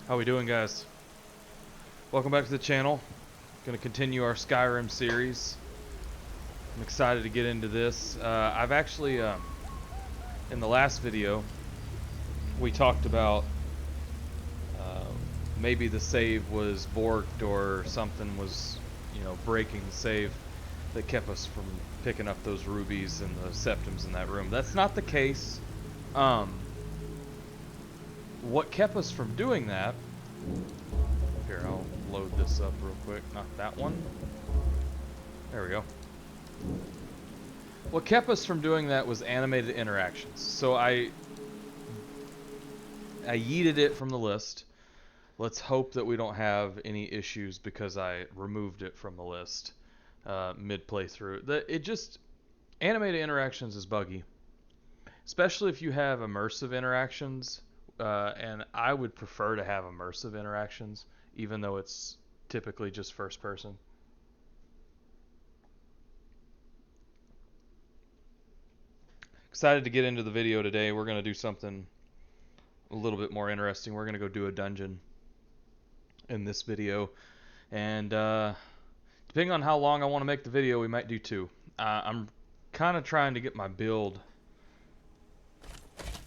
How we doing, guys? Welcome back to the channel. Going to continue our Skyrim series. I'm excited to get into this. I've actually, in the last video, we talked about uh, maybe the save was borked or something was, breaking the save that kept us from picking up those rubies and the septims in that room. That's not the case. What kept us from doing that... Here, I'll load this up real quick. Not that one. There we go. What kept us from doing that was animated interactions. So I yeeted it from the list. Let's hope that we don't have any issues because I removed it from the list mid playthrough. Animated interactions is buggy, especially if you have immersive interactions. And I would prefer to have immersive interactions, even though it's typically just first person. Excited to get into the video today. We're going to do something a little bit more interesting. We're going to go do a dungeon in this video. And depending on how long I want to make the video, we might do two. I'm kind of trying to get my build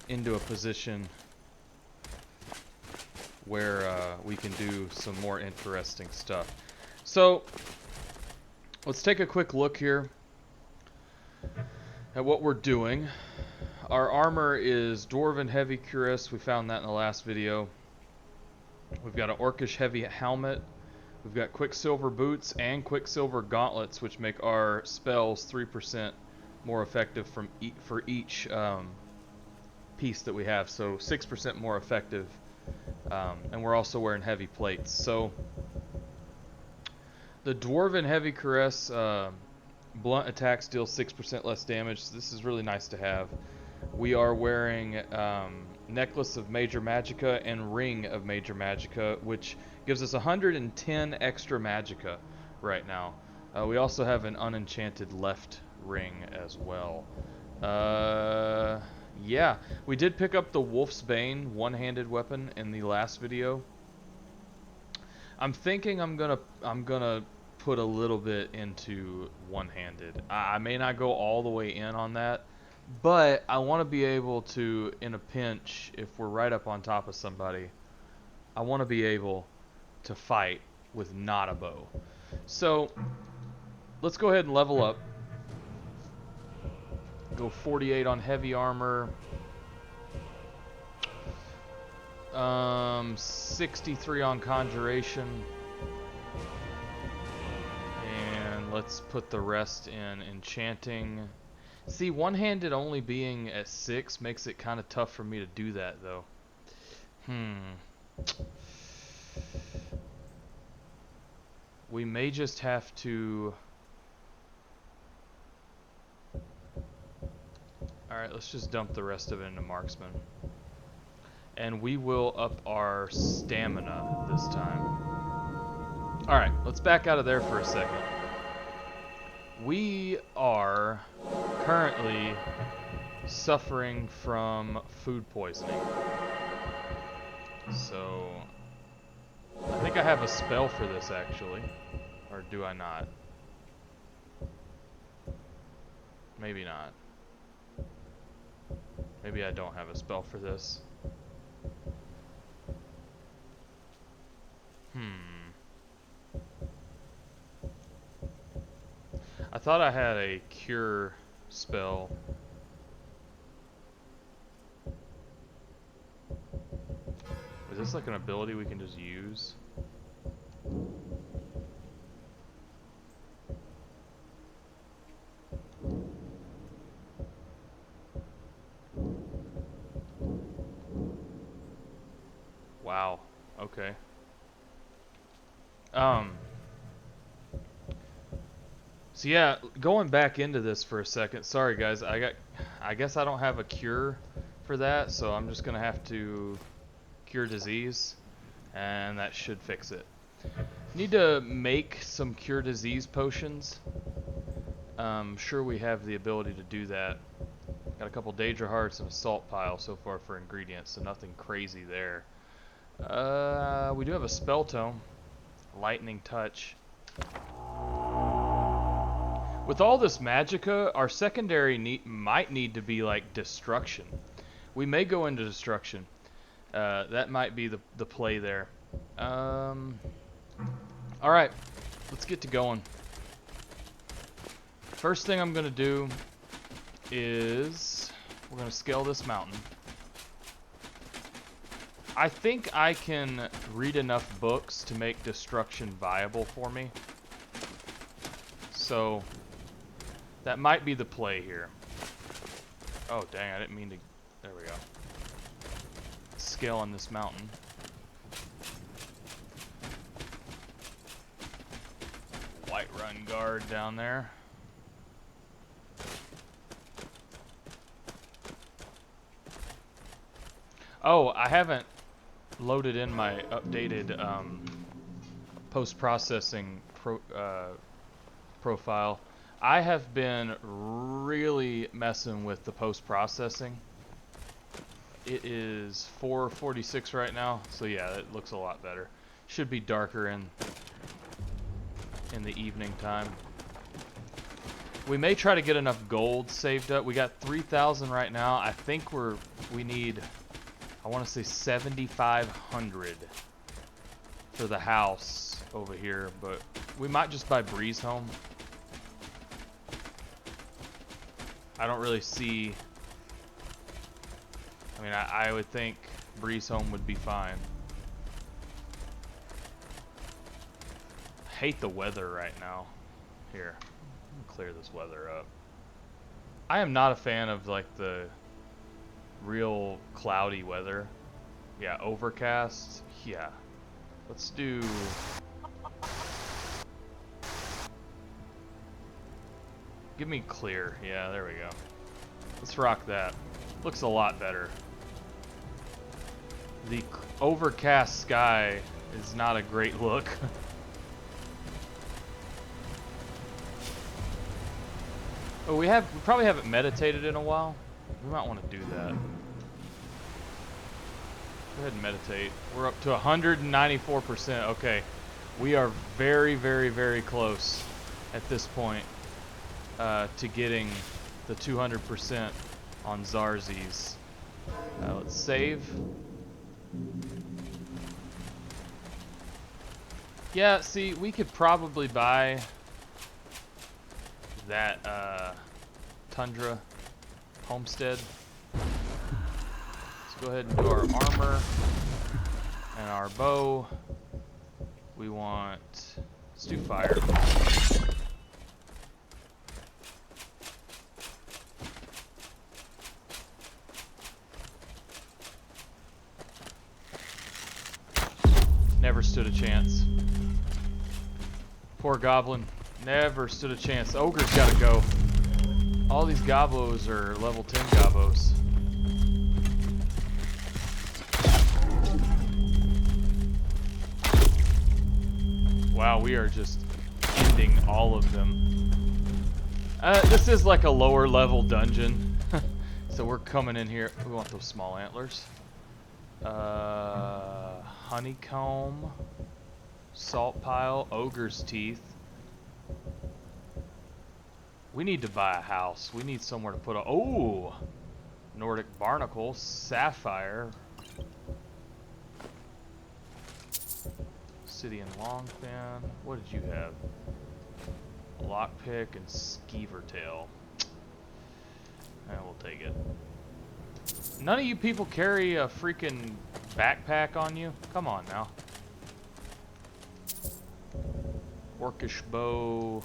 into a position where we can do some more interesting stuff. So let's take a quick look here at what we're doing. Our armor is Dwarven Heavy Cuirass. We found that in the last video. We've got an Orcish Heavy Helmet. We've got Quicksilver Boots and Quicksilver Gauntlets, which make our spells 3% more effective for each piece that we have. So 6% more effective. And we're also wearing heavy plates. So the Dwarven Heavy Cuirass, blunt attacks deal 6% less damage. So this is really nice to have. We are wearing Necklace of Major Magicka and Ring of Major Magicka, which gives us 110 extra Magicka right now. We also have an unenchanted left ring as well. Yeah, we did pick up the Wolf's Bane one-handed weapon in the last video. I'm thinking I'm gonna put a little bit into one-handed. I may not go all the way in on that, but I want to be able to, in a pinch, if we're right up on top of somebody, I want to be able to fight with not a bow. So let's go ahead and level up. Go 48 on heavy armor. 63 on conjuration. And let's put the rest in enchanting. See, one-handed only being at 6 makes it kind of tough for me to do that, though. We may just have to... Alright, let's just dump the rest of it into marksman. And we will up our stamina this time. Alright, let's back out of there for a second. We are currently suffering from food poisoning. So, I think I have a spell for this actually. Or do I not? Maybe not. Maybe I don't have a spell for this. I thought I had a cure spell. Is this like an ability we can just use? Wow. Okay. So yeah, going back into this for a second. Sorry guys, I guess I don't have a cure for that, so I'm just gonna have to cure disease, and that should fix it. Need to make some cure disease potions. Sure we have the ability to do that. Got a couple Daedra hearts and a salt pile so far for ingredients, so nothing crazy there. We do have a spell tome. Lightning touch. With all this magicka, our secondary might need to be like destruction. We may go into destruction. That might be the play there. Alright, let's get to going. First thing I'm going to do is we're going to scale this mountain. I think I can read enough books to make destruction viable for me. So that might be the play here. Oh, dang, I didn't mean to... There we go. Scale on this mountain. Whiterun guard down there. Oh, I haven't loaded in my updated post-processing profile. I have been really messing with the post-processing. It is 4:46 right now, so yeah, it looks a lot better. Should be darker in the evening time. We may try to get enough gold saved up. We got 3,000 right now. I think we need, I want to say 7,500 for the house over here, but we might just buy Breeze Home. I don't really see, I mean, I would think Breeze Home would be fine. I hate the weather right now. Here, let me clear this weather up. I am not a fan of like the real cloudy weather. Yeah, overcast. Yeah. Let's do... Give me clear. Yeah, there we go. Let's rock that. Looks a lot better. The overcast sky is not a great look. Oh, we probably haven't meditated in a while. We might want to do that. Go ahead and meditate. We're up to 194%. Okay. We are very, very, very close at this point to getting the 200% on Zarzi's. Let's save. Yeah, see, we could probably buy that Tundra homestead. Let's go ahead and do our armor and our bow. We want, let's do fire. Never stood a chance. Poor goblin. Never stood a chance. Ogre's gotta go. All these gobos are level 10 gobos. Wow, we are just ending all of them. This is like a lower level dungeon. So we're coming in here. We want those small antlers. Honeycomb. Salt pile. Ogre's teeth. We need to buy a house. We need somewhere to put a... Oh! Nordic barnacle. Sapphire. Obsidian longfin. What did you have? Lockpick and skeever tail. We'll take it. None of you people carry a freaking backpack on you? Come on now. Orcish bow.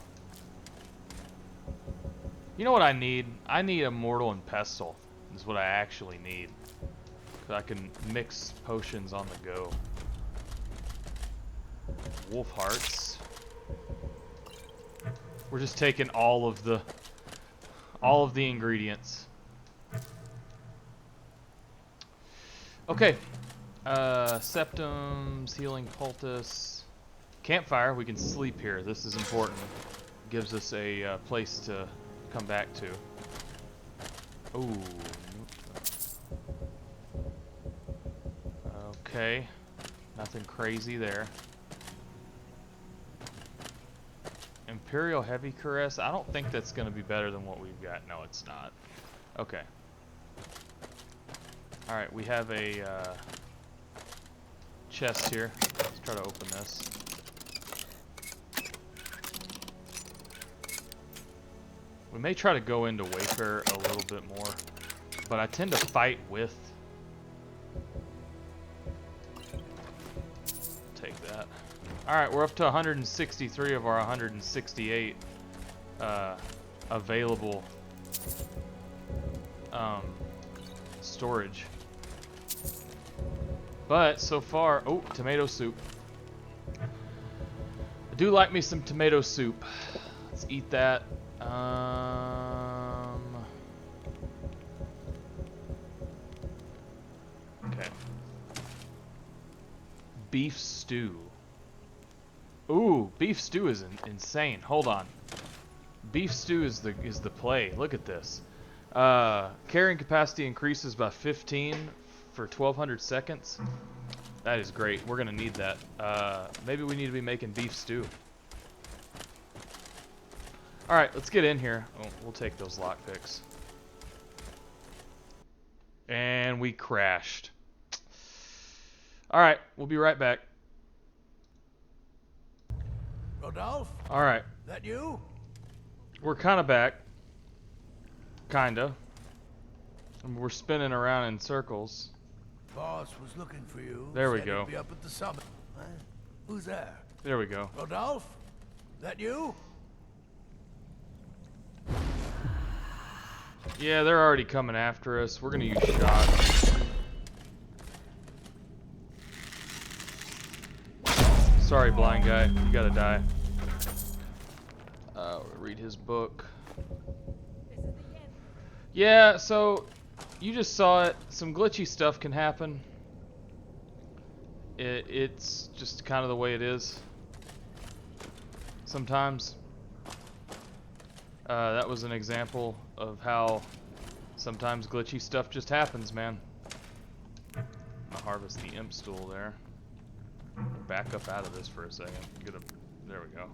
You know what I need? I need a mortal and pestle. Is what I actually need. So I can mix potions on the go. Wolf hearts. We're just taking all of the ingredients. Okay. Septums, healing poultice. Campfire, we can sleep here. This is important. Gives us a place to come back to. Ooh. Okay. Nothing crazy there. Imperial Heavy Caress. I don't think that's going to be better than what we've got. No, it's not. Okay. Alright, we have a chest here. Let's try to open this. We may try to go into Wayfarer a little bit more, but I tend to fight with. Take that. Alright, we're up to 163 of our 168 available storage. But so far, oh, tomato soup. I do like me some tomato soup. Let's eat that. Okay. Beef stew. Ooh, beef stew is insane. Hold on. Beef stew is the play. Look at this. Carrying capacity increases by 15 for 1200 seconds. That is great. We're gonna need that. Maybe we need to be making beef stew. All right, let's get in here. Oh, we'll take those lockpicks. And we crashed. All right, we'll be right back. Rodolphe? All right. That you? We're kind of back. Kinda. And we're spinning around in circles. Boss was looking for you. There we Said go. he'd be up at the summit. Huh? Who's there? There we go. Rodolphe? That you? Yeah, they're already coming after us. We're gonna use shots. Sorry, blind guy. You gotta die. Read his book. Yeah, so you just saw it. Some glitchy stuff can happen. It's just kind of the way it is. Sometimes. That was an example of how sometimes glitchy stuff just happens, man. I'll harvest the imp stool there. Back up out of this for a second. There we go.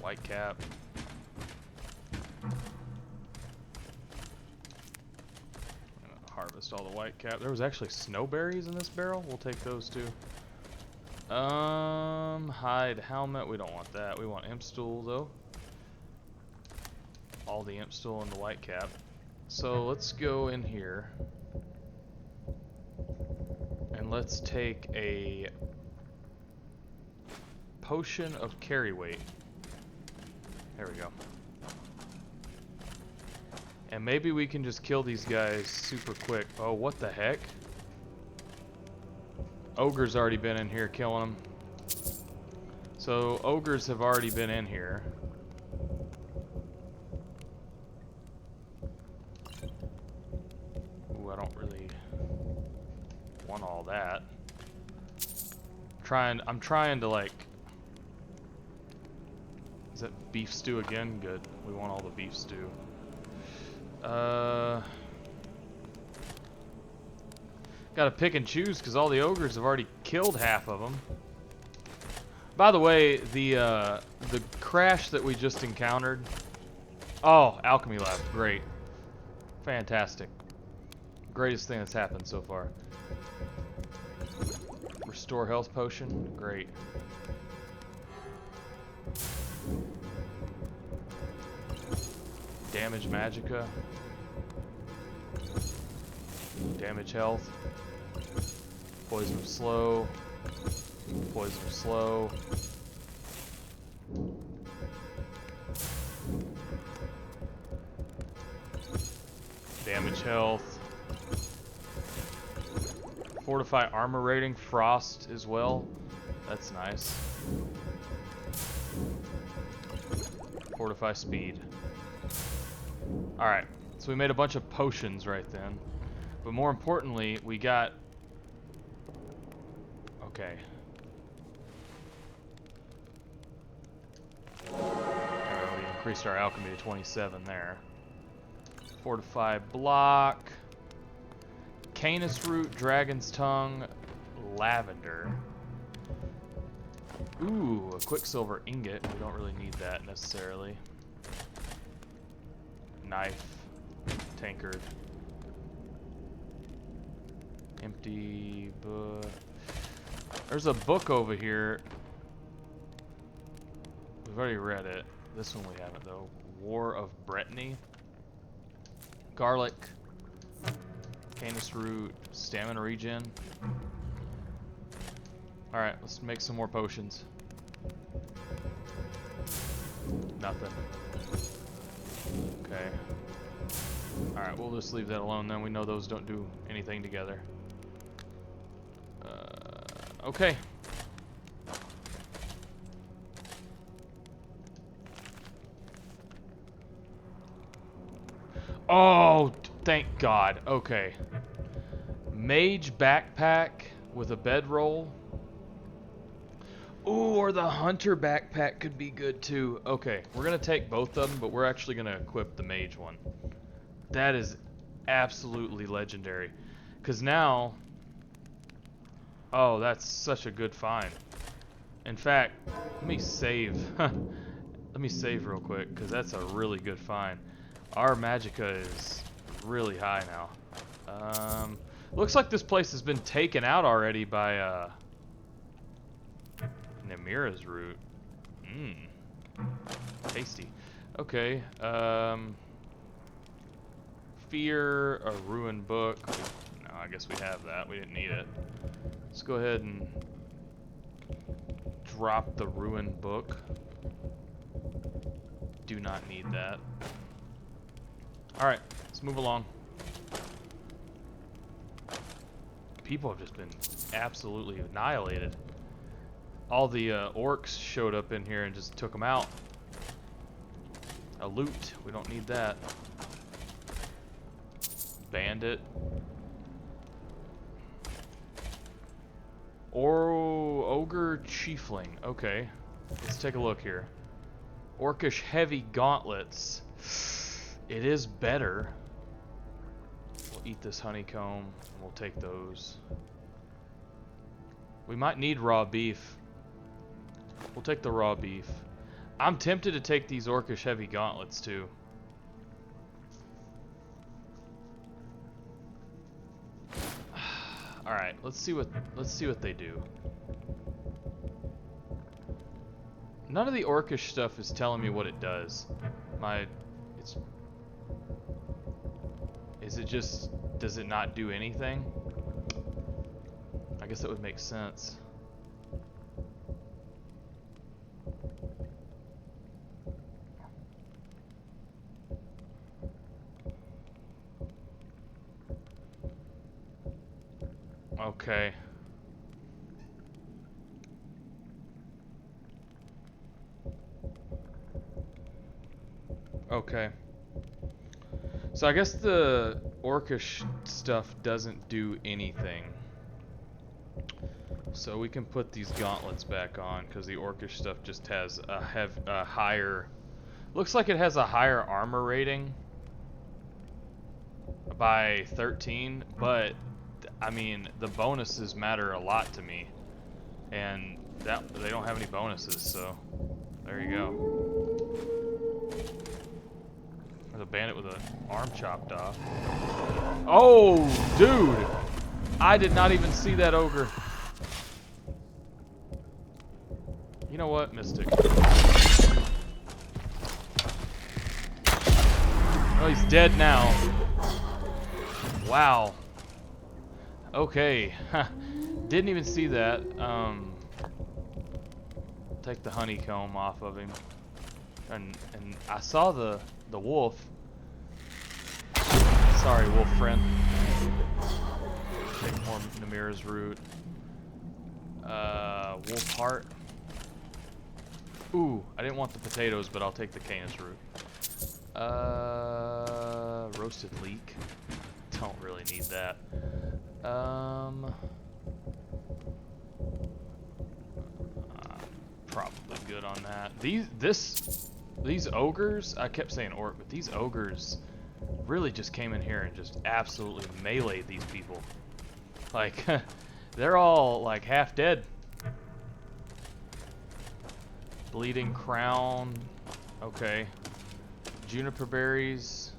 White cap. Harvest all the white cap. There was actually snowberries in this barrel. We'll take those too. Hide helmet. We don't want that. We want imp stool though. All the imp stool and the white cap. So let's go in here and let's take a potion of carry weight. There we go. And maybe we can just kill these guys super quick. Oh, what the heck? Ogre's already been in here killing them. So ogres have already been in here. Ooh, I don't really want all that. I'm trying to like... Is that beef stew again? Good. We want all the beef stew. Gotta pick and choose because all the ogres have already killed half of them. By the way, the crash that we just encountered. Oh, alchemy lab, great, fantastic, greatest thing that's happened so far. Restore health potion, great. Damage magicka. Damage health. Poison of slow. Poison of slow. Damage health. Fortify armor rating. Frost as well. That's nice. Fortify speed. Alright, so we made a bunch of potions right then. But more importantly, we got... Okay. We increased our alchemy to 27 there. Fortify block. Canis root, dragon's tongue, lavender. Ooh, a quicksilver ingot. We don't really need that necessarily. Knife. Tankard. Empty book. There's a book over here. We've already read it. This one we haven't, though. War of Breton. Garlic. Canis root. Stamina regen. Alright, let's make some more potions. Nothing. Okay. Alright, we'll just leave that alone then. We know those don't do anything together. Okay. Oh, thank God. Okay. Mage backpack with a bedroll. Ooh, or the hunter backpack could be good too. Okay, we're gonna take both of them, but we're actually gonna equip the mage one. That is absolutely legendary. Because now... Oh, that's such a good find. In fact, let me save. Let me save real quick, because that's a really good find. Our magicka is really high now. Looks like this place has been taken out already by Namira's root. Mmm. Tasty. Okay. Fear, a ruined book. No, I guess we have that. We didn't need it. Let's go ahead and drop the ruined book. Do not need that. Alright, let's move along. People have just been absolutely annihilated. All the orcs showed up in here and just took them out. A loot, we don't need that. Bandit. Or ogre chiefling. Okay, let's take a look here. Orcish heavy gauntlets. It is better. We'll eat this honeycomb and we'll take those. We might need raw beef. We'll take the raw beef. I'm tempted to take these orcish heavy gauntlets too. All right, let's see what they do. None of the orcish stuff is telling me what it does. Is it just, does it not do anything? I guess that would make sense. Okay. Okay. So I guess the orcish stuff doesn't do anything. So we can put these gauntlets back on because the orcish stuff just has a higher... Looks like it has a higher armor rating by 13, but I mean the bonuses matter a lot to me, and that they don't have any bonuses, so there you go. There's a bandit with an arm chopped off. Oh, dude! I did not even see that ogre. You know what, Mystic? Oh, he's dead now. Wow. Okay. Didn't even see that. Take the honeycomb off of him. And I saw the wolf. Sorry, wolf friend. Take more Namira's root. Wolf heart. Ooh, I didn't want the potatoes, but I'll take the canis root. Roasted leek. Don't really need that. Probably good on that. These ogres, I kept saying orc, but these ogres really just came in here and just absolutely meleeed these people. Like, They're all like half dead. Bleeding crown. Okay. Juniper berries.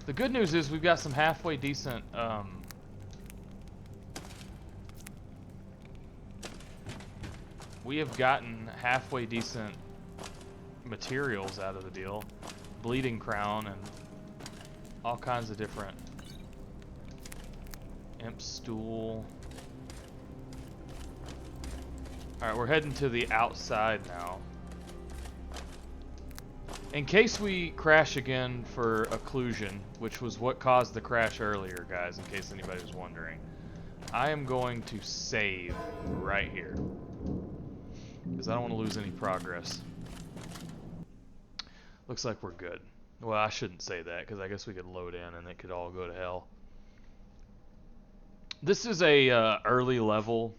The good news is we've got some halfway decent we have gotten halfway decent materials out of the deal. Bleeding crown and all kinds of different imp stool. Alright, we're heading to the outside now. In case we crash again for occlusion, which was what caused the crash earlier, guys, in case anybody was wondering, I am going to save right here. Because I don't want to lose any progress. Looks like we're good. Well, I shouldn't say that, because I guess we could load in and it could all go to hell. This is a early level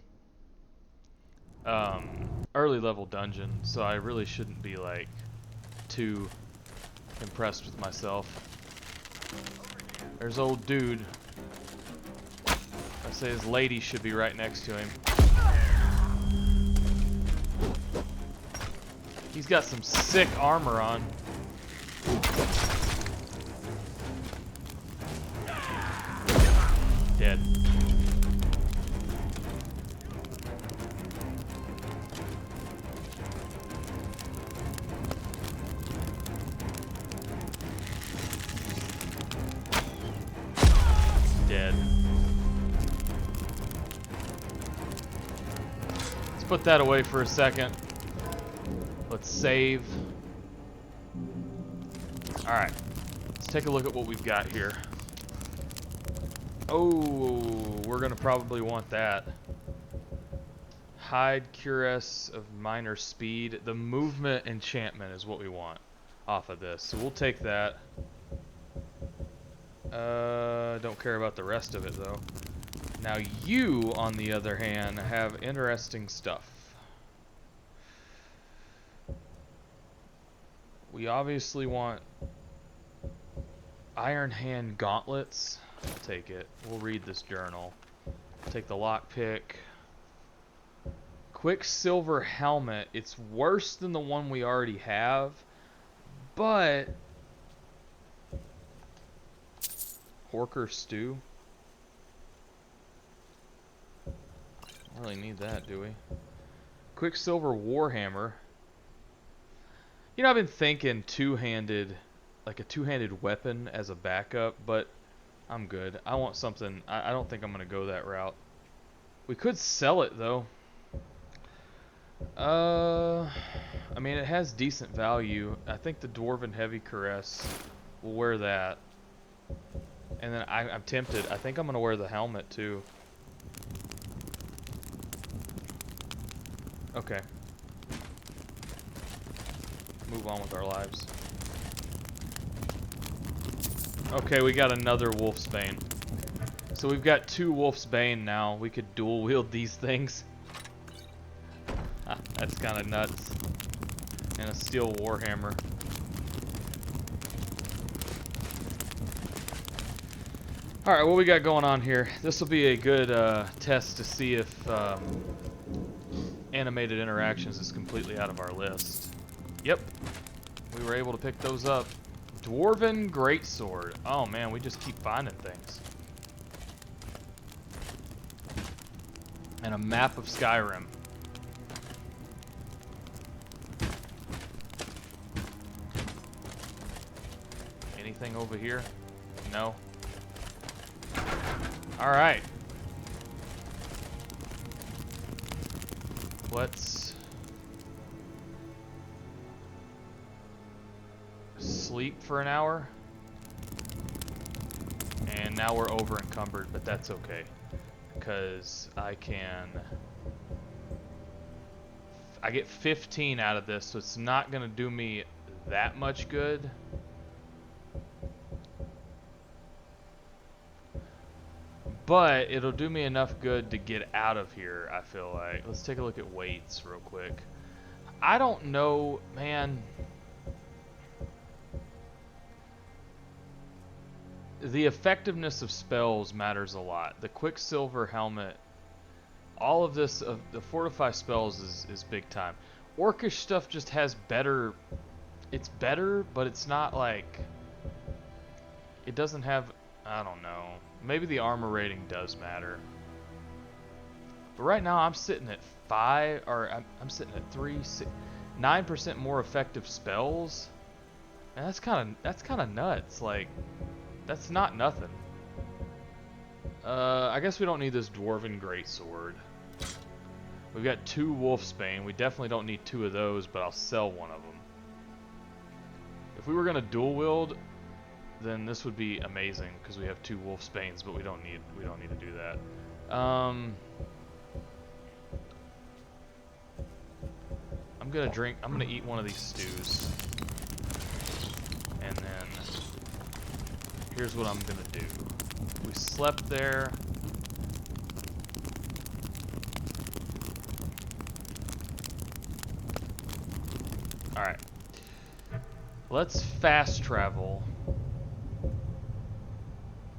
dungeon, so I really shouldn't be like too impressed with myself. There's old dude. I say his lady should be right next to him. He's got some sick armor on. Dead. Dead. Let's put that away for a second. Let's save. Alright. Let's take a look at what we've got here. Oh, we're gonna probably want that. Hide Cuirass of minor speed. The movement enchantment is what we want off of this. So we'll take that. Don't care about the rest of it though. Now you, on the other hand, have interesting stuff. We obviously want Iron Hand gauntlets. I'll take it. We'll read this journal. Take the lockpick. Quicksilver helmet. It's worse than the one we already have, but Horker stew. Don't really need that, do we? Quicksilver warhammer. You know, I've been thinking two-handed, like a two-handed weapon as a backup, but I'm good. I want something. I don't think I'm gonna go that route. We could sell it though. I mean, it has decent value. I think the Dwarven Heavy Caress. We'll wear that. And then I'm tempted. I think I'm gonna wear the helmet too. Okay. Move on with our lives. Okay, we got another Wolf's Bane. So we've got two Wolf's Bane now. We could dual wield these things. That's kind of nuts. And a steel warhammer. Alright, what we got going on here? This will be a good test to see if animated interactions is completely out of our list. Yep. We were able to pick those up. Dwarven Greatsword. Oh man, we just keep finding things. And a map of Skyrim. Anything over here? No. Alright. Let's sleep for an hour. And now we're over encumbered, but that's okay. Because I get 15 out of this, so it's not going to do me that much good. But it'll do me enough good to get out of here, I feel like. Let's take a look at weights real quick. I don't know, man. The effectiveness of spells matters a lot. The Quicksilver helmet all of this, the fortify spells is big time. Orcish stuff just has better, it's better, but it's not like, it doesn't have, I don't know. Maybe the armor rating does matter. But right now I'm sitting at 5, or I'm sitting at 9% more effective spells. And that's kind of nuts. Like, that's not nothing. I guess we don't need this Dwarven Greatsword. We've got 2 Wolfsbane. We definitely don't need 2 of those, but I'll sell one of them. If we were gonna dual wield, then this would be amazing because we have 2 Wolfsbanes, but we don't need to do that. I'm gonna eat one of these stews. And then here's what I'm gonna do. We slept there. Alright. Let's fast travel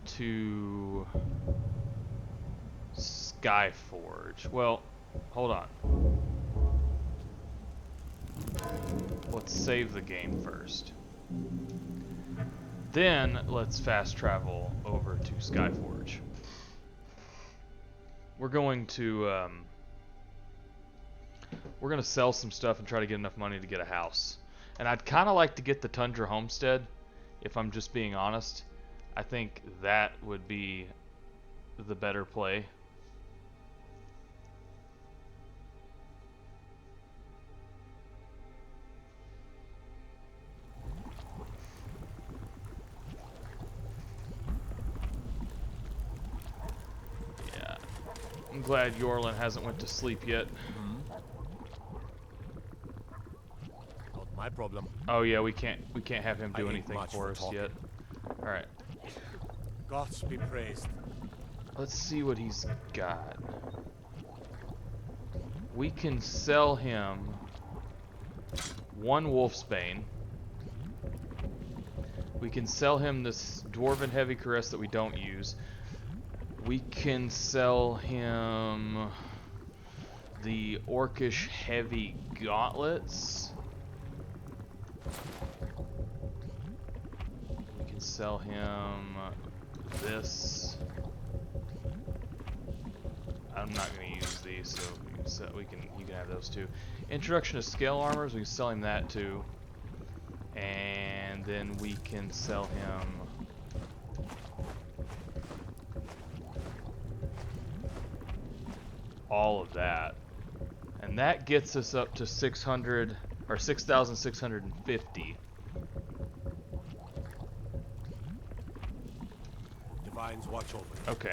to Skyforge. Well, hold on. Let's save the game first. Then let's fast travel over to Skyforge. We're going to sell some stuff and try to get enough money to get a house. And I'd kind of like to get the Tundra Homestead, if I'm just being honest. I think that would be the better play. Yeah. I'm glad Yorlin hasn't went to sleep yet. Not my problem. Oh yeah, we can't have him do anything for us yet. All right. Gods be praised. Let's see what he's got. We can sell him 1 Wolfsbane. We can sell him this Dwarven Heavy Caress that we don't use. We can sell him the Orcish Heavy Gauntlets. We can sell him this. I'm not going to use these, so you can have those too. Introduction to Scale Armors, we can sell him that too. And then we can sell him all of that. And that gets us up to 600 or 6,650. Divines watch over. Okay.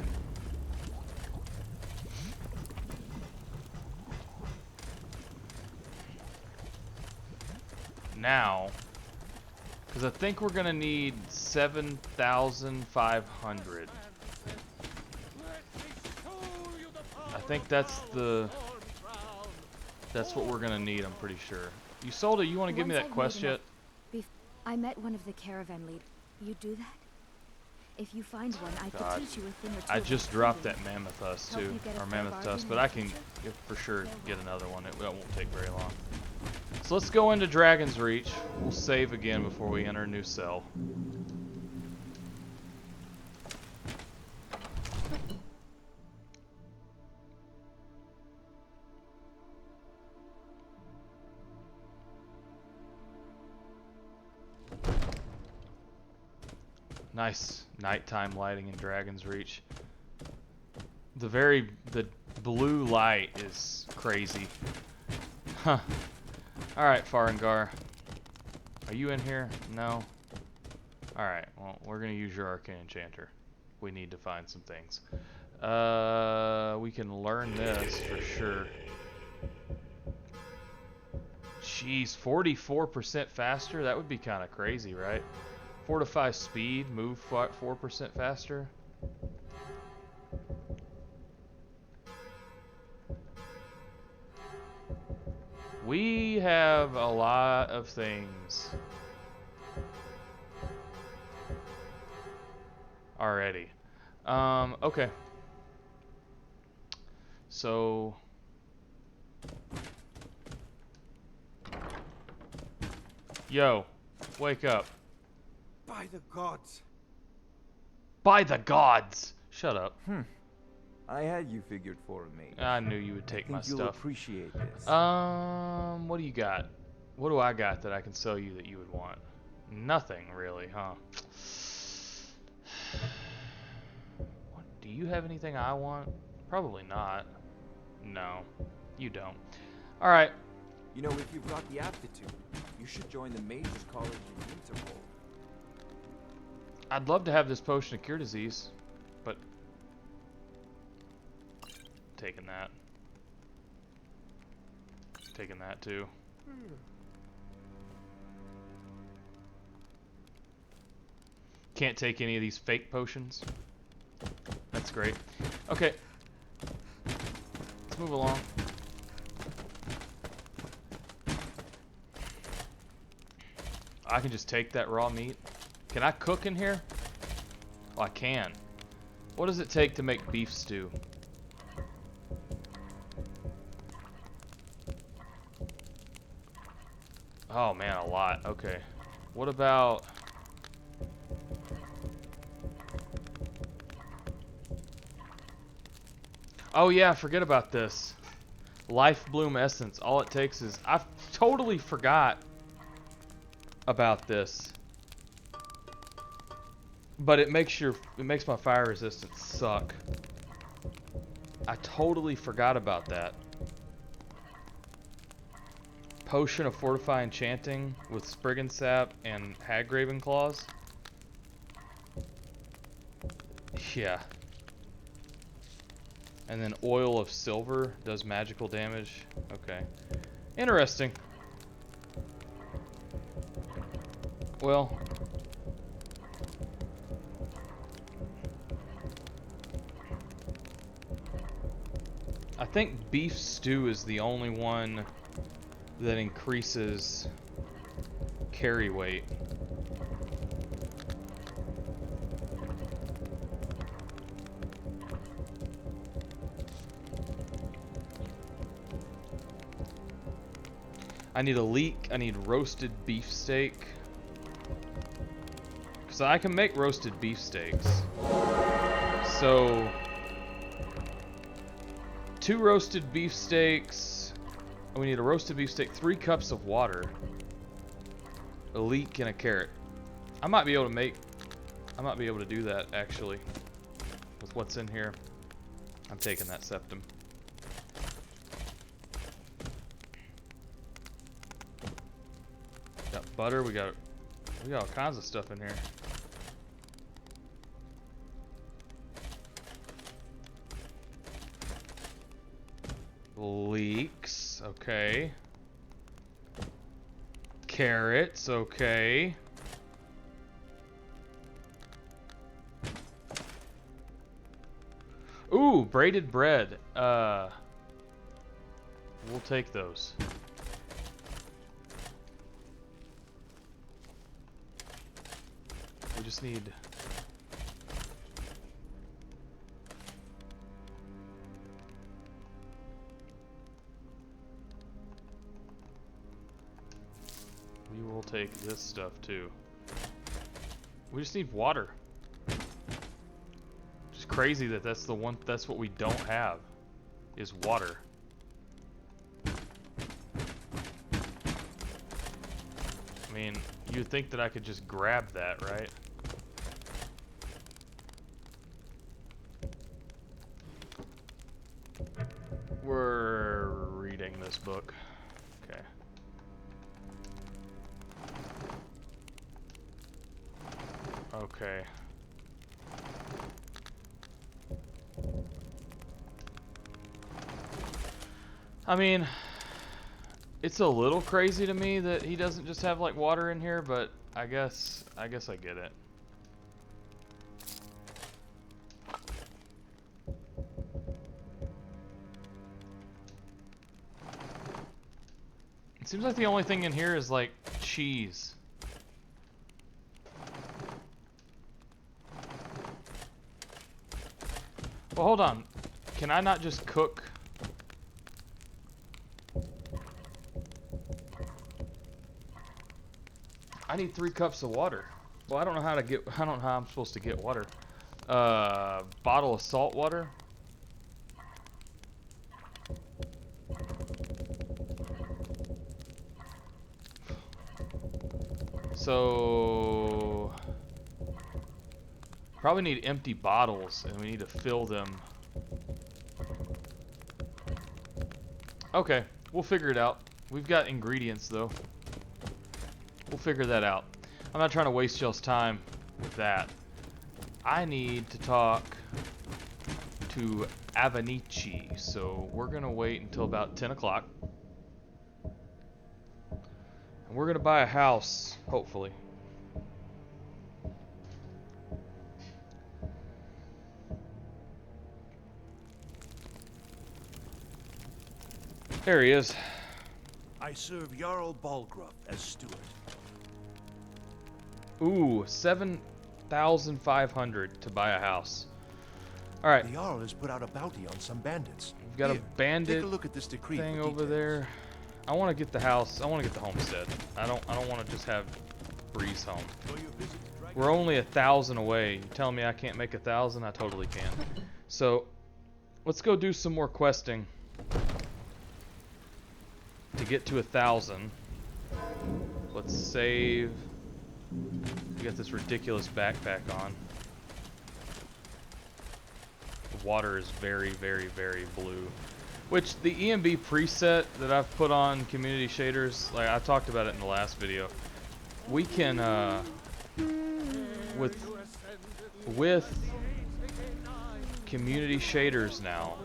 Now, because I think we're gonna need 7,500. I think that's what we're gonna need. I'm pretty sure. Isolde, you want to give me that quest yet? I met one of the caravan lead. You do that? If you find one, I could teach you a thing or two. I just dropped that mammoth tusk too, or mammoth tusk, but I can for sure get another one. That won't take very long. So let's go into Dragon's Reach. We'll save again before we enter a new cell. Nice nighttime lighting in Dragon's Reach. The blue light is crazy. Huh. Alright, Farengar. Are you in here? No? Alright, well, we're gonna use your Arcane Enchanter. We need to find some things. We can learn this for sure. Jeez, 44% faster? That would be kind of crazy, right? Fortify speed, move 4% faster. We have a lot of things already. Okay. So... Yo, wake up. By the gods. By the gods! Shut up. I had you figured for me. I knew you would take my Think you'll stuff. appreciate this. What do you got? What do I got that I can sell you that you would want? Nothing, really, huh? What, do you have anything I want? Probably not. No, you don't. Alright. You know, if you've got the aptitude, you should join the Mages College in Interpol. I'd love to have this potion of cure disease, but... taking that. Taking that, too. Can't take any of these fake potions. That's great. Okay. Let's move along. I can just take that raw meat. Can I cook in here? Oh, I can. What does it take to make beef stew? Oh man, a lot. Okay. What about... Oh yeah, forget about this. Life Bloom Essence. All it takes is... I totally forgot about this. But it makes my fire resistance suck. I totally forgot about that. Potion of Fortify Enchanting with Spriggan Sap and Hagraven Claws. Yeah. And then Oil of Silver does magical damage. Okay. Interesting. Well. I think beef stew is the only one that increases carry weight. I need a leek, I need roasted beefsteak. Because I can make roasted beefsteaks. So, 2 roasted beefsteaks. We need a roasted beefsteak, 3 cups of water, a leek, and a carrot. I might be able to do that actually with what's in here. I'm taking that septum. Got butter, we got all kinds of stuff in here. Leeks, okay. Carrots, okay. Ooh, braided bread. We'll take those. We just need... We will take this stuff too. We just need water. Just crazy that that's what we don't have, is water. I mean, you'd think that I could just grab that, right? We're reading this book. Okay. Okay. I mean, it's a little crazy to me that he doesn't just have like water in here, but I guess I get it. It seems like the only thing in here is like cheese. Well, hold on. Can I not just cook I need 3 cups of water. Well, I don't know how I'm supposed to get water. Bottle of salt water. So probably need empty bottles, and we need to fill them. Okay, we'll figure it out. We've got ingredients though. We'll figure that out. I'm not trying to waste y'all's time with that. I need to talk to Avanici, so we're gonna wait until about 10 o'clock. And we're gonna buy a house, hopefully. There he is. I serve Jarl Balgruff as steward. Ooh, 7,500 to buy a house. All right. The Jarl has put out a bounty on some bandits. We've got Here, a bandit take a look at this decree thing for over details. there. I want to get the house. I want to get the homestead. I don't want to just have Breeze home. We're only 1,000 away. You telling me I can't make 1,000? I totally can. So let's go do some more questing to get to 1,000. Let's save. We got this ridiculous backpack on. The water is very, very, very blue. Which the EMB preset that I've put on community shaders, like I talked about it in the last video, we can with community shaders now,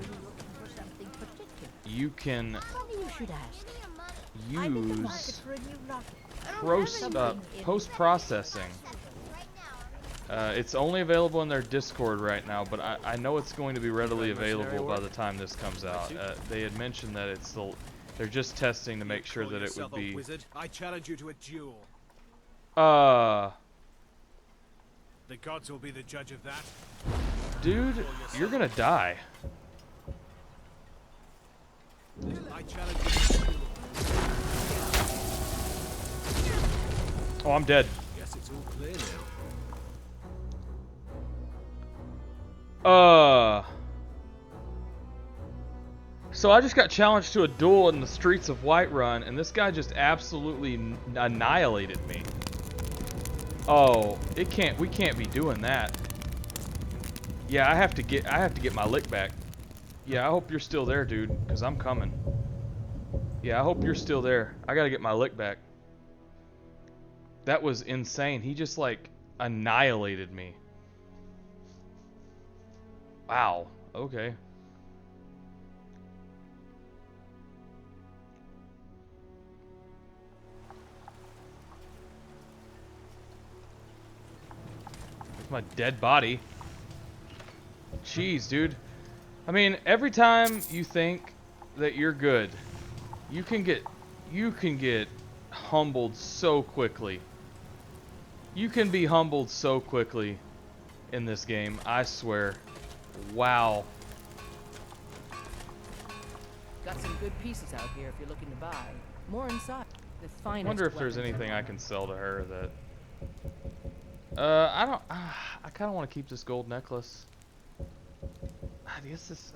you can use post-processing. It's only available in their Discord right now, but I know it's going to be readily available by the time this comes out. They had mentioned that they're just testing to make sure that it would be. I challenge you to a duel. The gods will be the judge of that. Dude, you're gonna die. I challenge you to a duel. Oh, I'm dead. Guess it's all clear now. So I just got challenged to a duel in the streets of Whiterun, and this guy just absolutely annihilated me. Oh, we can't be doing that. Yeah, I have to get my lick back. Yeah, I hope you're still there, dude, because I'm coming. Yeah, I hope you're still there. I gotta get my lick back. That was insane. He just, like, annihilated me. Wow. Okay. It's my dead body. Jeez, dude. I mean, every time you think that you're good, you can get humbled so quickly. You can be humbled so quickly in this game, I swear. Wow. Got some good pieces out here if you're looking to buy. More inside. The I finest. wonder if there's weapons anything and I can sell to her that. I kind of want to keep this gold necklace. I guess this.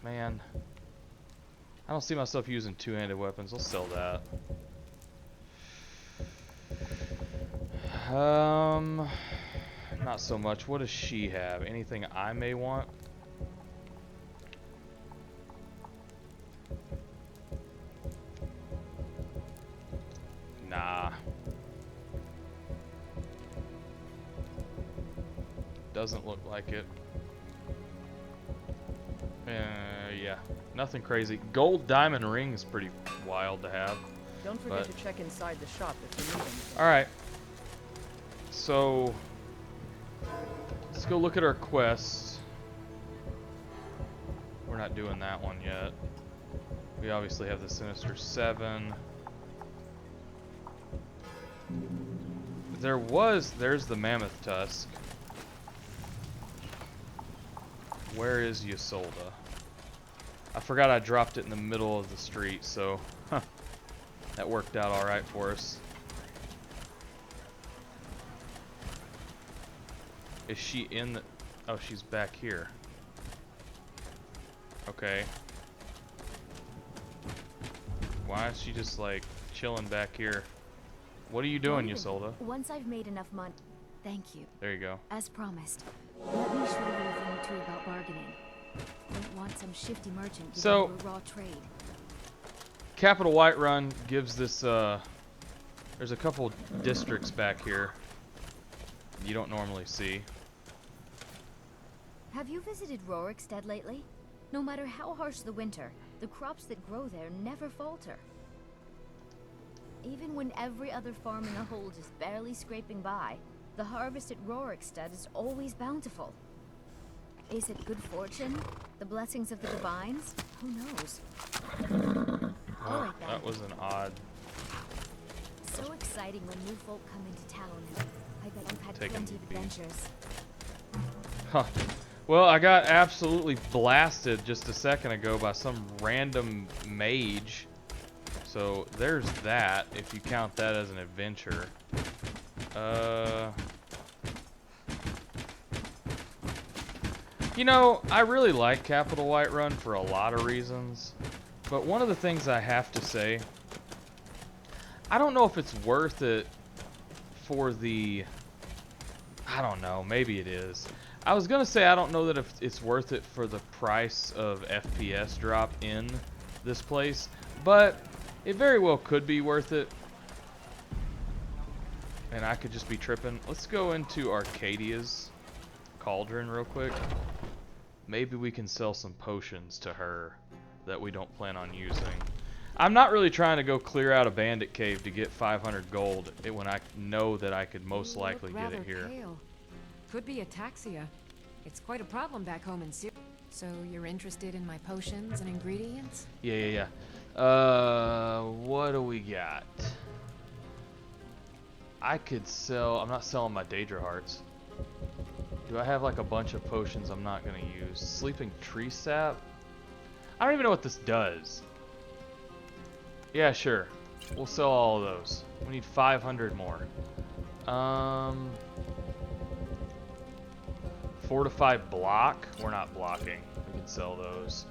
Man. I don't see myself using two-handed weapons. I'll sell that. Not so much. What does she have? Anything I may want? Nah. Doesn't look like it. Yeah. Nothing crazy. Gold diamond ring is pretty wild to have. Don't forget to check inside the shop if you need anything. Alright. So, let's go look at our quests. We're not doing that one yet. We obviously have the Sinister 7. There's the Mammoth Tusk. Where is Ysolda? I forgot I dropped it in the middle of the street, so that worked out alright for us. Is she in the... Oh, she's back here. Okay. Why is she just, like, chilling back here? What are you doing, Ysolda? Once I've made enough money... Thank you. There you go. As promised. Let me show you a thing or two about bargaining. Don't want some shifty merchant giving So- you a raw trade. Capital Whiterun gives this, there's a couple districts back here you don't normally see. Have you visited Rorikstead lately? No matter how harsh the winter, the crops that grow there never falter. Even when every other farm in the hold is barely scraping by, the harvest at Rorikstead is always bountiful. Is it good fortune? The blessings of the divines? Who knows? All right, then. That was an odd... So exciting when new folk come into town. I bet you've had Taking plenty of the beat. adventures. Huh. Well, I got absolutely blasted just a second ago by some random mage. So there's that, if you count that as an adventure. You know, I really like Capital Whiterun for a lot of reasons. But one of the things I have to say, I don't know if it's worth it for the... I don't know, maybe it is. I was gonna say I don't know that if it's worth it for the price of FPS drop in this place, but it very well could be worth it. And I could just be tripping. Let's go into Arcadia's cauldron real quick. Maybe we can sell some potions to her that we don't plan on using. I'm not really trying to go clear out a bandit cave to get 500 gold when I know that I could most likely get it here. Pale. Could be ataxia. It's quite a problem back home in Syria. So you're interested in my potions and ingredients? Yeah. What do we got? I could sell... I'm not selling my Daedra hearts. Do I have like a bunch of potions I'm not going to use? Sleeping tree sap? I don't even know what this does. Yeah, sure. We'll sell all of those. We need 500 more. Fortify block. We're not blocking. We can sell those.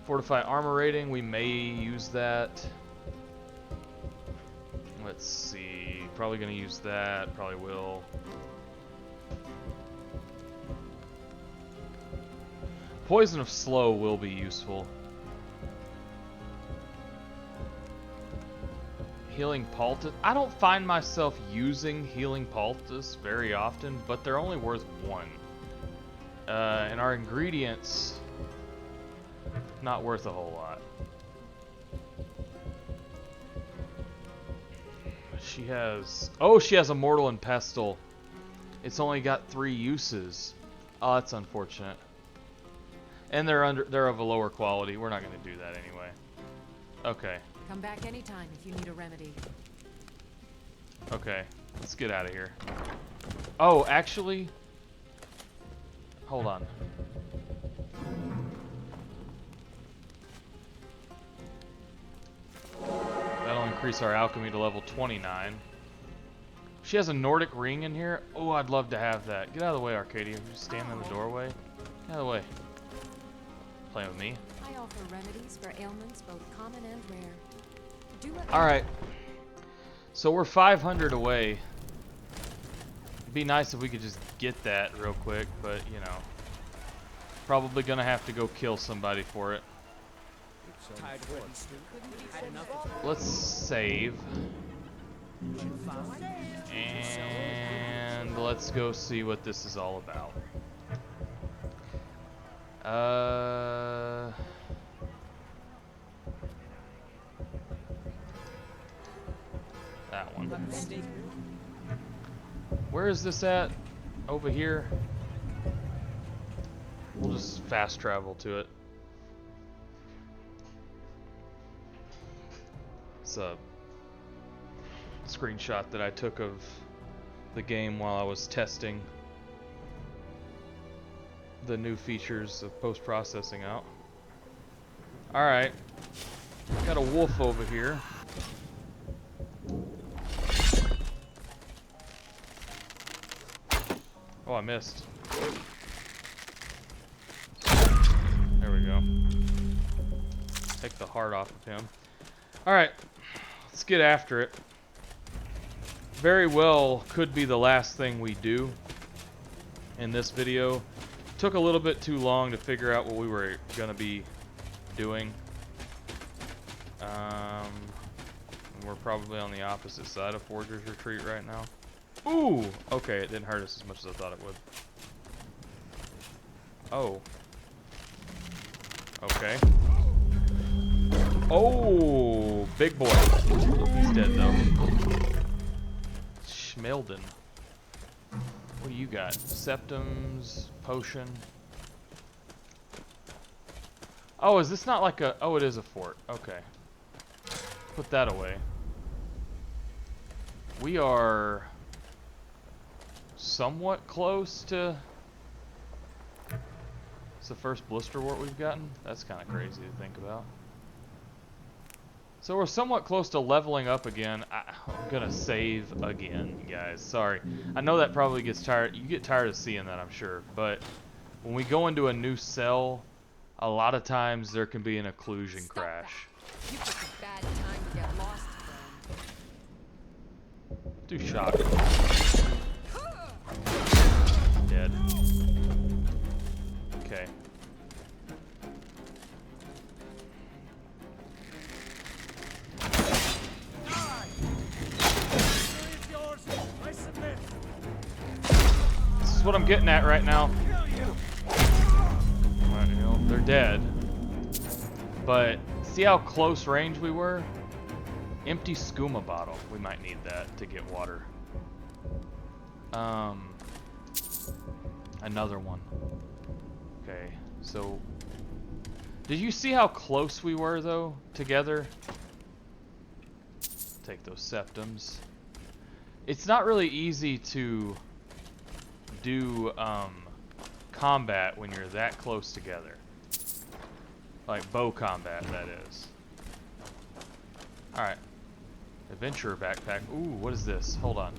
Fortify armor rating. We may use that. Let's see. Probably going to use that. Probably will. Poison of slow will be useful. Healing poultice. I don't find myself using healing poultice very often, but they're only worth 1. And our ingredients, not worth a whole lot. She has... Oh, she has a mortal and pestle. It's only got 3 uses. Oh, that's unfortunate. And they're of a lower quality. We're not going to do that anyway. Okay. Come back anytime if you need a remedy. Okay. Let's get out of here. Oh, actually... Hold on. That'll increase our alchemy to level 29. She has a Nordic ring in here. Oh, I'd love to have that. Get out of the way, Arcadia. You're just standing in the doorway. Get out of the way. Playing with me. I offer remedies for ailments both common and rare. Do what Alright. So we're 500 away. It'd be nice if we could just get that real quick, but, you know. Probably gonna have to go kill somebody for it. Let's save. And let's go see what this is all about. That one. Where is this at? Over here? We'll just fast travel to it. It's a screenshot that I took of the game while I was testing the new features of post-processing out. Alright. Got a wolf over here. Oh, I missed. There we go. Take the heart off of him. Alright, let's get after it. Very well could be the last thing we do in this video. Took a little bit too long to figure out what we were going to be doing. We're probably on the opposite side of Forger's Retreat right now. Ooh! Okay, it didn't hurt us as much as I thought it would. Oh. Okay. Oh! Big boy. He's dead, though. Schmelden. What do you got? Septums, potion. Oh, is this not like a... Oh, it is a fort. Okay. Put that away. We are somewhat close to... It's the first blister wart we've gotten? That's kind of crazy to think about. So we're somewhat close to leveling up again. I'm gonna save again, guys. Sorry. I know that probably gets tired. You get tired of seeing that, I'm sure. But when we go into a new cell, a lot of times there can be an occlusion crash. You picked a bad time to get lost, friend. Do shock. Dead. Okay. This is what I'm getting at right now. Well, you know, they're dead. But see how close range we were? Empty skooma bottle. We might need that to get water. Another one. Okay, so did you see how close we were though together? Take those septums. It's not really easy to do combat when you're that close together. Like bow combat, that is. Alright. Adventurer backpack. Ooh, what is this? Hold on.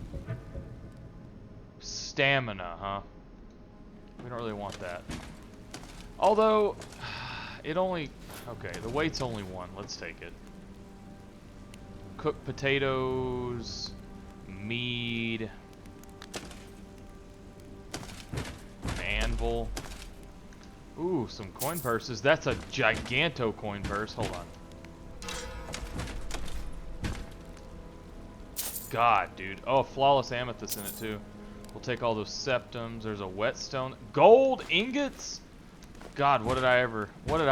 Stamina, huh? We don't really want that. Although, it only... Okay, the weight's only 1. Let's take it. Cooked potatoes... Mead... An anvil... Ooh, some coin purses. That's a giganto coin purse. Hold on. God, dude. Oh, flawless amethyst in it, too. We'll take all those septums. There's a whetstone. Gold ingots? God, what did I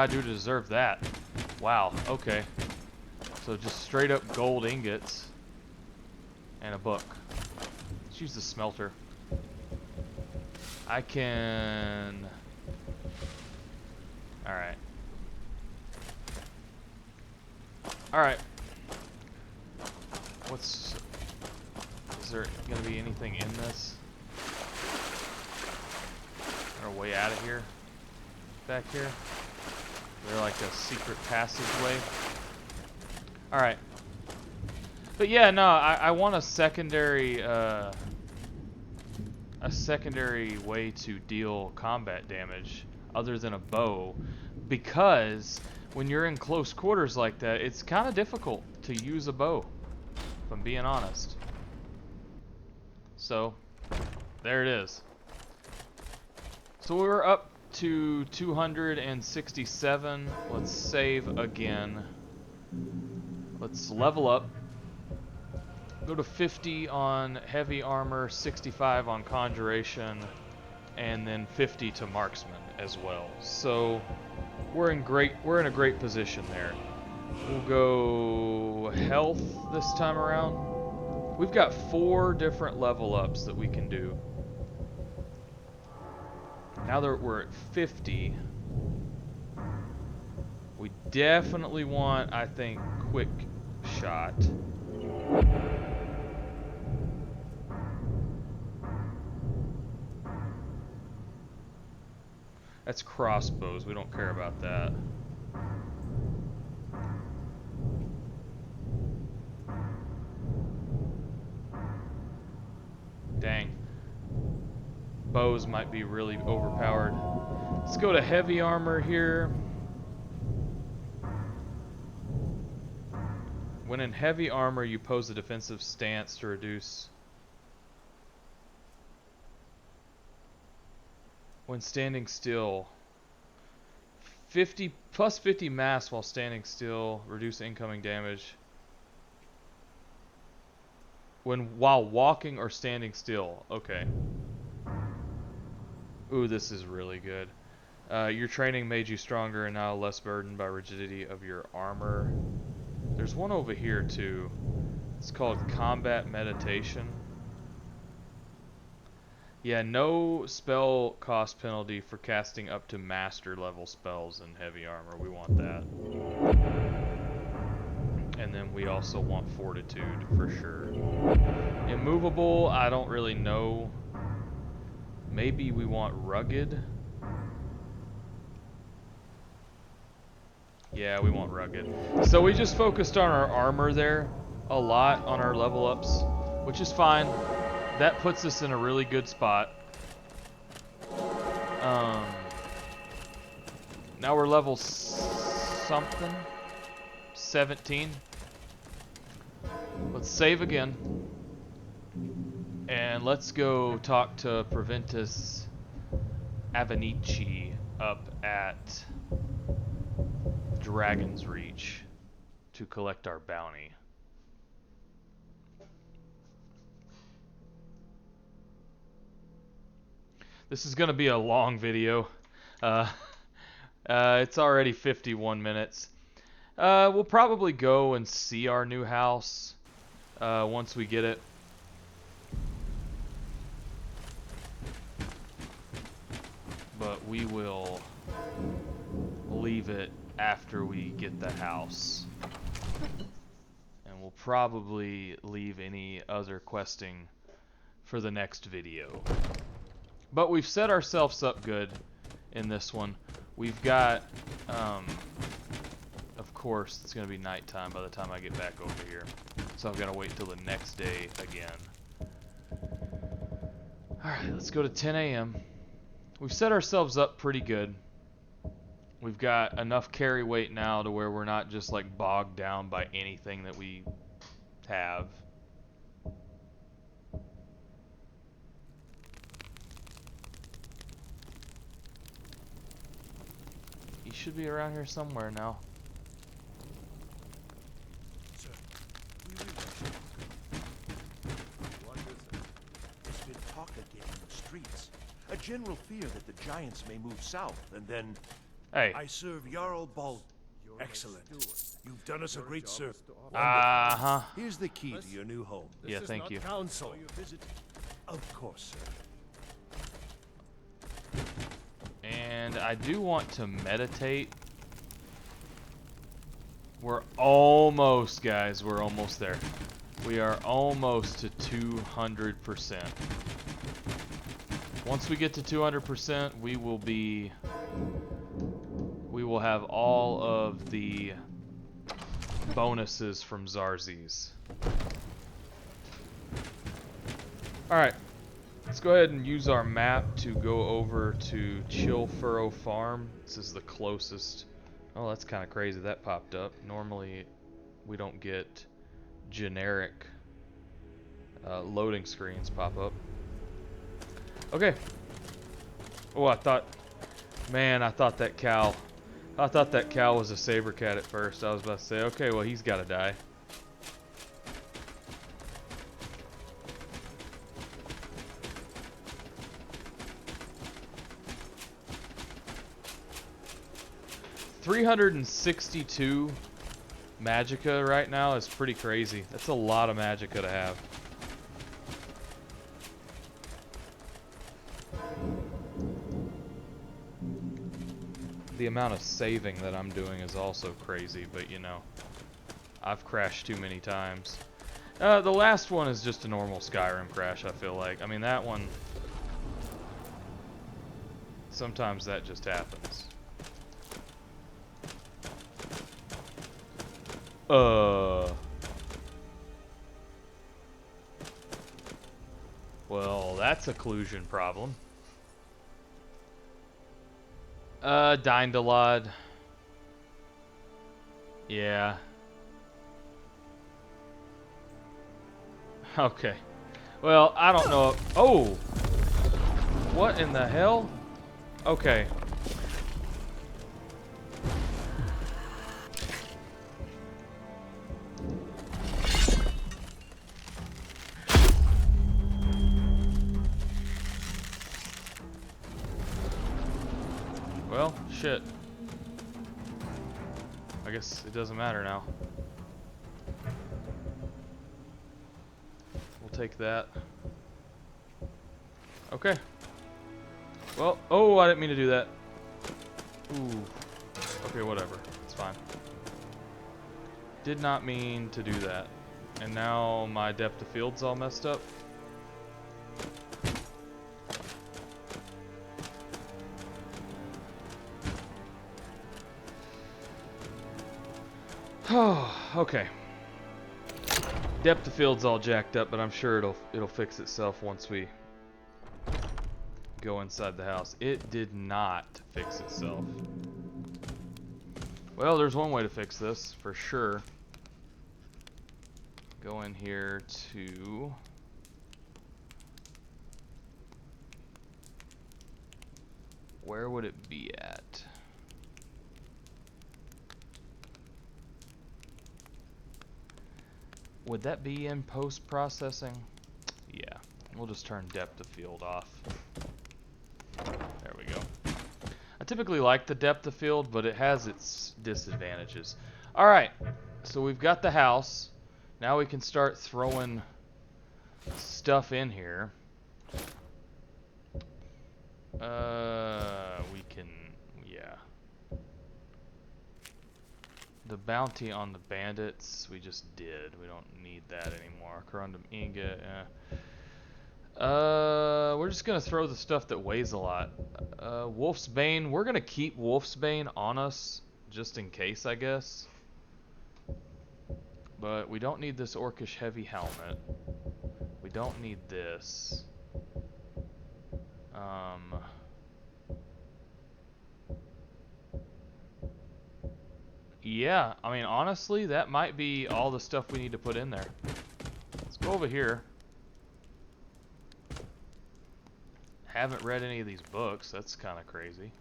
do to deserve that? Wow, okay. So just straight up gold ingots. And a book. Let's use the smelter. I can... Alright. Alright. Is there gonna be anything in this? Our way out of here? Back here? Is there like a secret passageway? Alright. But yeah, no, I want a secondary way to deal combat damage other than a bow, because when you're in close quarters like that, it's kind of difficult to use a bow, if I'm being honest. So, there it is. So we're up to 267. Let's save again. Let's level up. Go to 50 on heavy armor, 65 on conjuration, and then 50 to marksman as well. So we're in a great position there. We'll go health this time around. We've got 4 different level ups that we can do. Now that we're at 50, we definitely want, I think, quick shot. That's crossbows. We don't care about that. Dang. bows might be really overpowered. Let's go to heavy armor here. When in heavy armor, you pose a defensive stance to reduce. When standing still, 50 plus 50 mass while standing still, reduce incoming damage. While walking or standing still, okay. Ooh, this is really good. Your training made you stronger and now less burdened by rigidity of your armor. There's one over here too. It's called Combat Meditation. Yeah, no spell cost penalty for casting up to master level spells in heavy armor. We want that. And then we also want fortitude for sure. Immovable, I don't really know. Maybe we want rugged. Yeah, we want rugged. So we just focused on our armor there a lot on our level ups, which is fine. That puts us in a really good spot. Now we're level something. 17. Let's save again. And let's go talk to Proventus Avenici up at Dragon's Reach to collect our bounty. This is going to be a long video. It's already 51 minutes. We'll probably go and see our new house once we get it. But we will leave it after we get the house. And we'll probably leave any other questing for the next video. But we've set ourselves up good in this one. We've got, of course, it's going to be nighttime by the time I get back over here. So I've got to wait till the next day again. Alright, let's go to 10 a.m. We've set ourselves up pretty good. We've got enough carry weight now to where we're not just like bogged down by anything that we have. He should be around here somewhere now. Sir, what is it? There's been talk again in the streets. A general fear that the giants may move south, and then... Hey. I serve Jarl Bald. Excellent. You've done us a great service. Uh-huh. Here's the key to your new home. Yeah, thank you. Council. Of course, sir. And I do want to meditate. We're almost, guys, we're almost there. We are almost to 200%. Once we get to 200%, we will have all of the bonuses from Zarzi's. Alright, let's go ahead and use our map to go over to Chill Furrow Farm. This is the closest. Oh, that's kind of crazy that popped up. Normally we don't get generic loading screens pop up. Okay. Oh, I thought that cow was a saber cat at first. I was about to say, okay, well, he's got to die. $362 magicka right now is pretty crazy. That's a lot of magicka to have. The amount of saving that I'm doing is also crazy, but you know, I've crashed too many times. The last one is just a normal Skyrim crash, I feel like. I mean, that one, sometimes that just happens. Well, that's a collusion problem. Dindalod. Yeah. Okay. Well, I don't know. Oh! What in the hell? Okay. Well, shit. I guess it doesn't matter now. We'll take that. Okay. Well, oh, I didn't mean to do that. Ooh. Okay, whatever. It's fine. Did not mean to do that. And now my depth of field's all messed up. Oh, okay. Depth of field's all jacked up, but I'm sure it'll fix itself once we go inside the house. It did not fix itself. Well, there's one way to fix this, for sure. Go in here to... Where would it be at? Would that be in post-processing? Yeah. We'll just turn depth of field off. There we go. I typically like the depth of field, but it has its disadvantages. Alright, so we've got the house. Now we can start throwing stuff in here. We can, yeah. The bounty on the bandits, we just did. We don't need that anymore. Corundum ingot, we're just gonna throw the stuff that weighs a lot. Wolf's Bane, we're gonna keep Wolf's Bane on us, just in case, I guess. But we don't need this Orcish heavy helmet. We don't need this. Yeah, I mean, honestly, that might be all the stuff we need to put in there. Let's go over here. Haven't read any of these books. That's kind of crazy.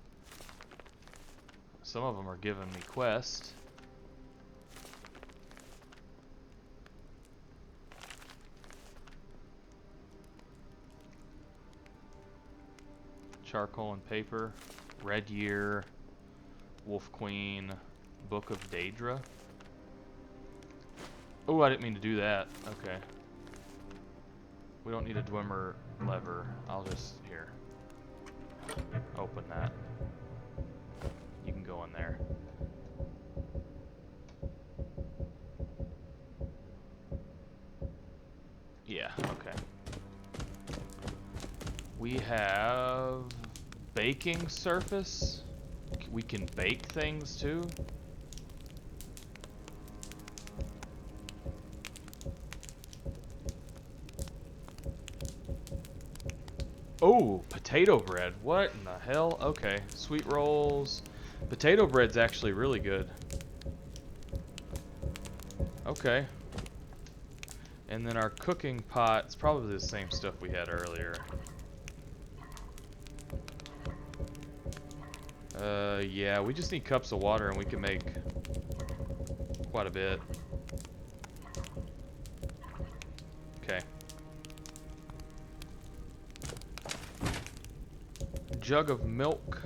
Some of them are giving me quests. Charcoal and paper. Red Year. Wolf Queen. Book of Daedra. Oh, I didn't mean to do that. Okay. We don't need a Dwemer lever. I'll just, here. Open that. You can go in there. Yeah, okay. We have baking surface. We can bake things too. Oh, potato bread. What in the hell? Okay, sweet rolls. Potato bread's actually really good. Okay. And then our cooking pot, it's probably the same stuff we had earlier. Yeah, we just need cups of water and we can make quite a bit. Okay. Jug of milk.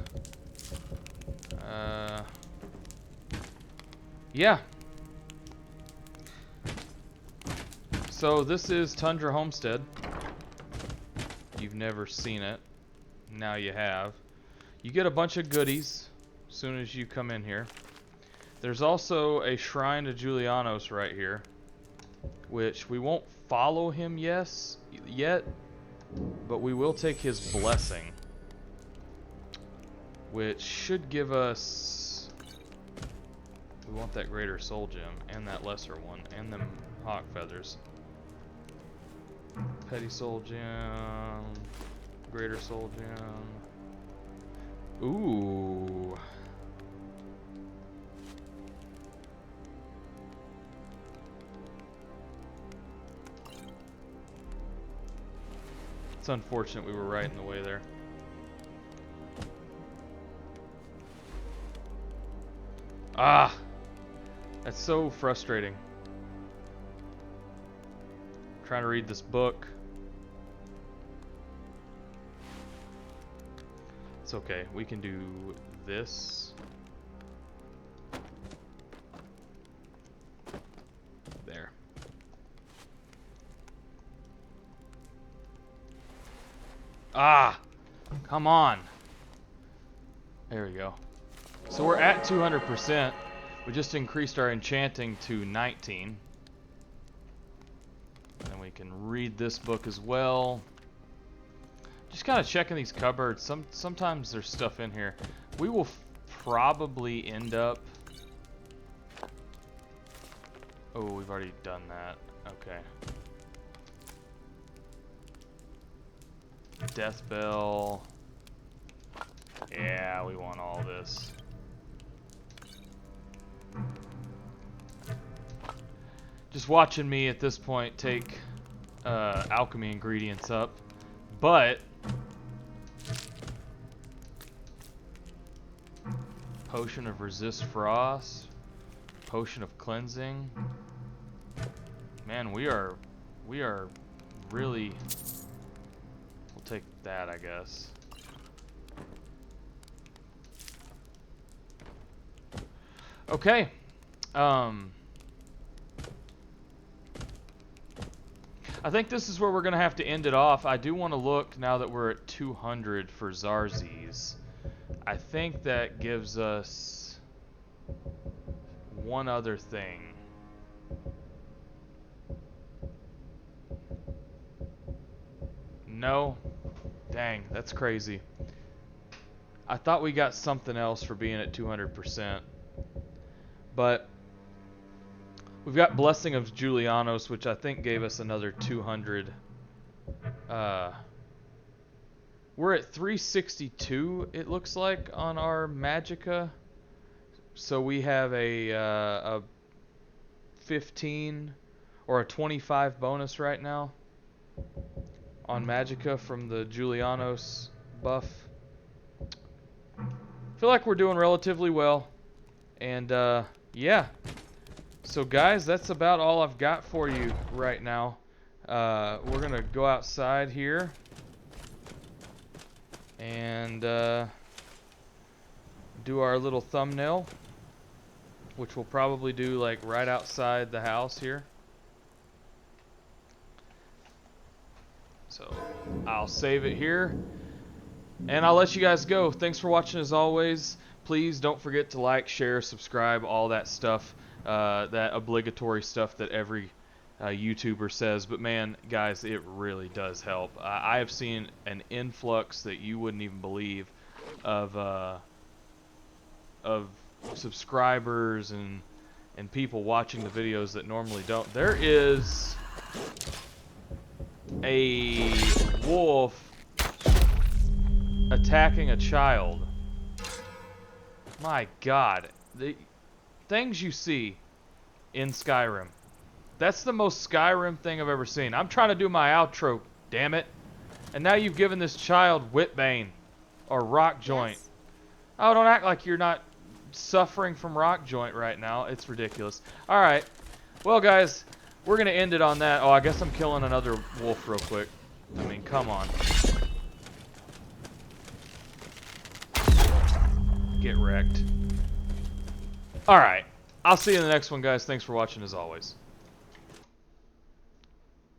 Yeah. So this is Tundra Homestead. You've never seen it. Now you have. You get a bunch of goodies as soon as you come in here. There's also a shrine to Julianos right here, which we won't follow him yet, but we will take his blessing, which should give us... We want that greater soul gem, and that lesser one, and them hawk feathers. Petty soul gem, greater soul gem. Ooh. It's unfortunate we were right in the way there. Ah! That's so frustrating. I'm trying to read this book. It's okay. We can do this. There. Ah! Come on. There we go. So we're at 200%. We just increased our enchanting to 19. And we can read this book as well. Just kind of checking these cupboards. Sometimes there's stuff in here. We will probably end up... Oh, we've already done that. Okay. Death bell. Yeah, we want all this. Just watching me at this point take alchemy ingredients up. But potion of resist frost, potion of cleansing. Man, we are really... We'll take that, I guess. Okay. I think this is where we're gonna have to end it off. I do want to look now that we're at 200 for Zarzi's. I think that gives us one other thing. No? Dang, that's crazy. I thought we got something else for being at 200%. But we've got Blessing of Julianos, which I think gave us another 200. We're at 362, it looks like, on our Magicka. So we have a 15 or a 25 bonus right now on Magicka from the Julianos buff. Feel like we're doing relatively well. And yeah. So guys, that's about all I've got for you right now. We're gonna go outside here and do our little thumbnail, which we'll probably do like right outside the house here. So I'll save it here and I'll let you guys go. Thanks for watching as always. Please don't forget to like, share, subscribe, all that stuff, that obligatory stuff that every YouTuber says. But man, guys, it really does help. I have seen an influx that you wouldn't even believe of subscribers and people watching the videos that normally don't. There is a wolf attacking a child. My God, the things you see in Skyrim. That's the most Skyrim thing I've ever seen. I'm trying to do my outro, damn it. And now you've given this child Whitbane or Rock Joint. Yes. Oh, don't act like you're not suffering from Rock Joint right now. It's ridiculous. Alright. Well, guys, we're going to end it on that. Oh, I guess I'm killing another wolf real quick. I mean, come on. Get wrecked. Alright. I'll see you in the next one, guys. Thanks for watching as always.